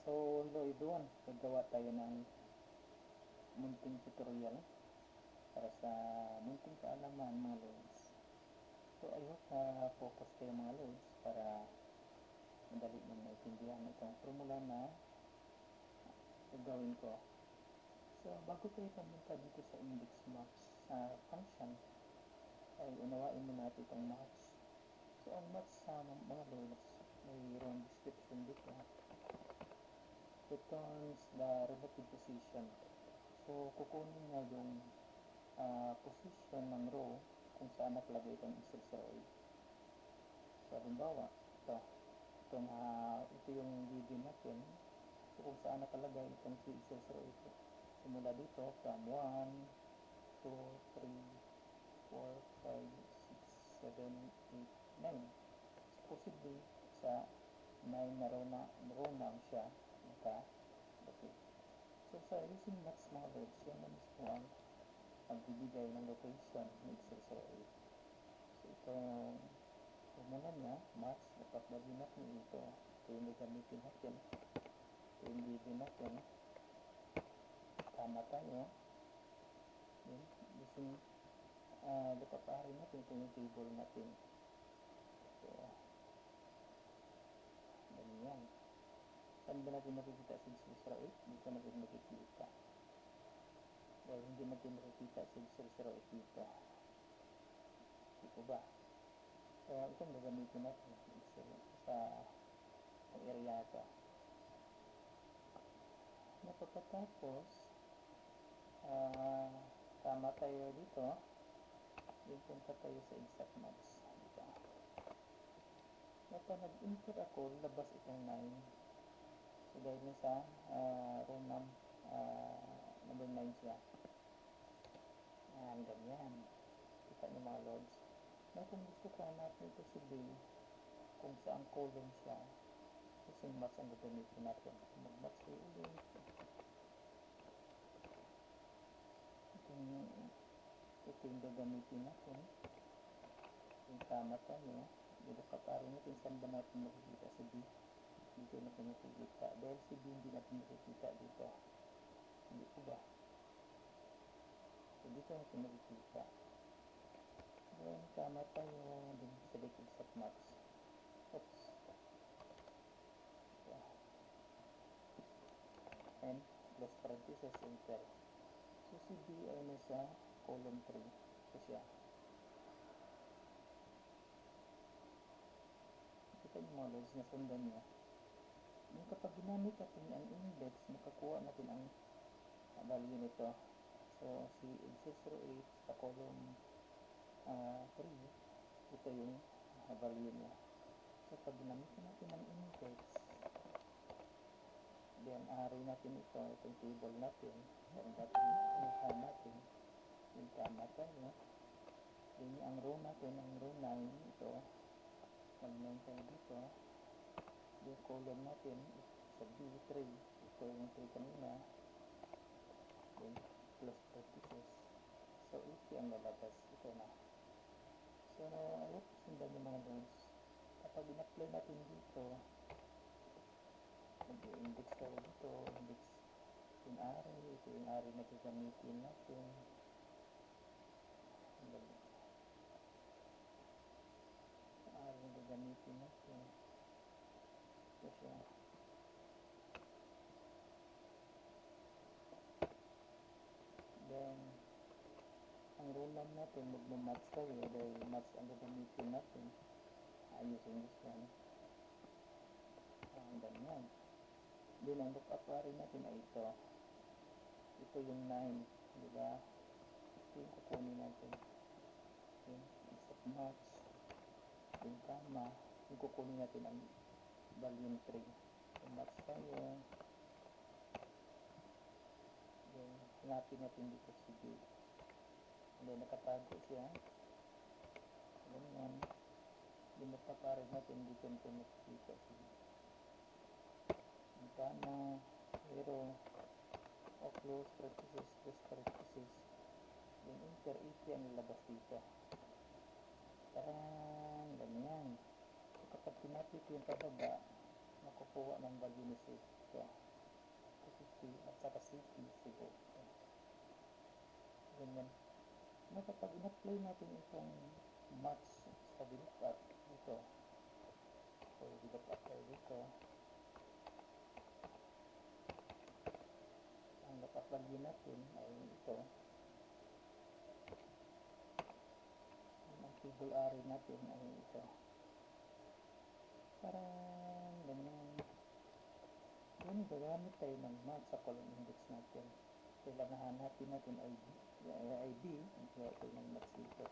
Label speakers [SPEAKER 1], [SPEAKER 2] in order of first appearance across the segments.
[SPEAKER 1] So, hello everyone. Gagawa tayo ng munting tutorial para sa munting kaalaman mga loads. So, I hope na focus kayo mga loads para madali nyo maintindihan itong formula na gagawin ko. So, bago tayo pumunta dito sa index max function, ay unawain mo natin itong max. So, ang max sa mga loads, mayroong description dito. Returns the relative position. So, kukunin niya yung position ng row kung saan nakalagay itong Excel 08. So, halimbawa, ito yung given natin. So, kung saan nakalagay itong si Excel 08. Simula dito, from 1, 2, 3, 4, 5, 6, 7, 8, 9. So, possibly, sa 9 na row na siya okay. So, sa using max mga loads, yan na mismo ang magbibigay ng location ng Excel 08. So, ito yung formula niya, max, dapat gawin natin ito. Ito yung gagamitin natin. Ito yung gagawin natin. Tama tayo. Yun, using, dapat paarin natin ito yung table natin. So, ganyan. Saan ba natin makikita sa Excel 08? Dito natin makikita. Dahil hindi natin makikita sa Excel 08 dito. Dito ba? Kaya itong gagamitin natin sa area ito. Pagkatapos, tama tayo dito. Yung punta tayo sa exact max. Dito. Kapag nag-enter ako, labas itong 9. So, dahil sa row number 9 siya. Ganyan. Kita niyo mga loads. Na kung gusto ka natin ito sabihin kung saan column siya, kasi max ang gagamitin natin. Mag-max kayo ulit. Ito yung gagamitin natin. Yung tama tayo. Kaparo natin saan ba natin makikita sa B. Dito natin makikita. Dahil si B hindi natin makikita dito. Hindi ko ba? So dito natin makikita. Then tama tayo. Then select exact max. Oops. So, and plus parenthesis enter. So si B ay nasa column 3. So siya. Kita yung mga loads na sundan niya. Yung kapag ginamit natin ang index, makakuha natin ang value nito. So, si Excel 08 sa column 3, ito yung value niya. So, pag ginamit natin ang index, then, ari natin ito, itong table natin, then, natin natin, yung tama tayo, then, ang row natin, ang row 9, ito, mag-9 tayo dito, yung column natin, sa B3, ito yung 3 kanina, then, plus parenthesis. So, ito ang lalabas. Ito na. So, ayun, sundan yung mga loads. Kapag in-apply natin dito, mag-index tayo dito, index yung array, ito yung array na gagamitin natin. Array na gagamitin natin. Ito siya. Then, ang row natin, mag-match tayo dahil match ang gagamitin natin. Ayusin this one. Ganyan. Then, ang lookup array natin ay ito. Ito yung 9. Diba? Ito yung kukunin natin. Yung exact max. Yung comma. Yung kukunin natin ang value 3. Yung match tayo. Then, hanapin natin dito si B. Then, nakatago siya. Ganyan. Then, magpaparin natin dito nito makikita si B. Yung comma. Zero. O close parenthesis, close parenthesis. Yung enter 80 ang lalabas dito. Tarang, ganyan. So, kapag pinapit yung pababa, makukuha ng value ni Cebu. Ito, 250 at saka city, Cebu. Ganyan. Na kapag in-apply natin itong match sa VLOOKUP dito, so VLOOKUP tayo dito, ang lookup value natin ay ito, ang table array natin ay ito, parang ganyan. Yun, gagamit tayo ng match sa column index natin. Kailangan hanapin natin ID, gawa tayo ng match dito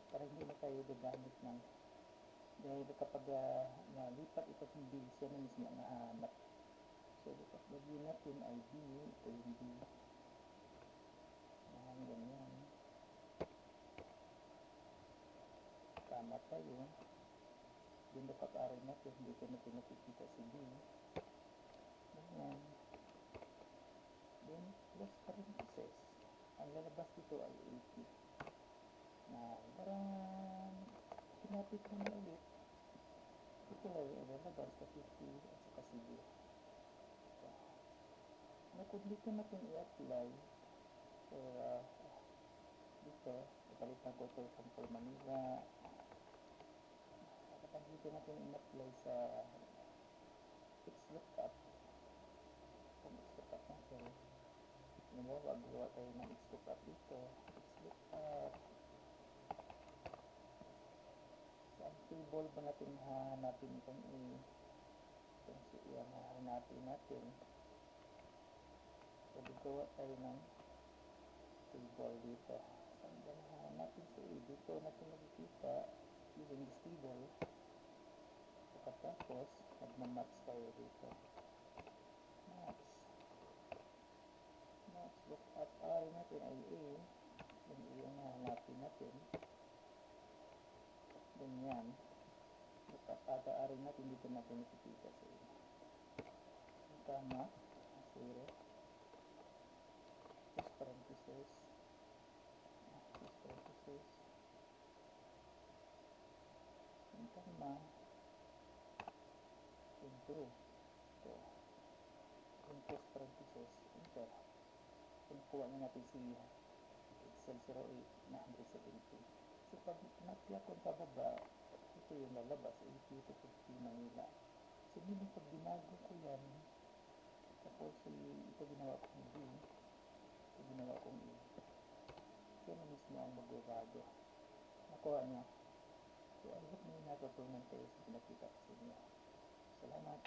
[SPEAKER 1] para hindi na tayo gagamit ng, dahil kapag nalipat ito ng B, siya na mismo ang nahanap. So lookup value natin ID, ito yung B, ganyan, tama tayo. Yung lookup array natin, dito natin nakikita si B, ganyan. Then plus parentheses, ang lalabas dito ay 80 na parang pinapit naman ulit, ito ay lalabas sa 50 at saka C B. Na kung dito natin i-apply, so dito ipalitan ko ito sample Manila, kapag dito natin i-apply sa XLOOKUP, kung XLOOKUP natin, gawa tayo ng XLOOKUP dito, XLOOKUP, so ang table ba natin hahanapin itong itong yung hahanapin natin, so gawa tayo ng table dito. Saan ba nahanapin sa dito natin makikita using this table. Pagkatapos magmamatch tayo dito, match lookup array natin ay A, yung A ang hahanapin natin, ganyan. Lookup array natin dito natin nakikita sa A, tama, 0 plus parentheses, tama, enter. Ito, plus parentheses, enter. Kuha na natin si Excel 08 na 170. So pag na-plot ko pababa, ito yung lalabas, 80 to 50 Manila. So meaning pag binago ko yan, tapos ito ginawa kong B, ito ginawa kong E, siya na mismo ang magbabago. Nakuha nyo. So I hope may natutunan kayo sa pinakita ko sa inyo. Salamat.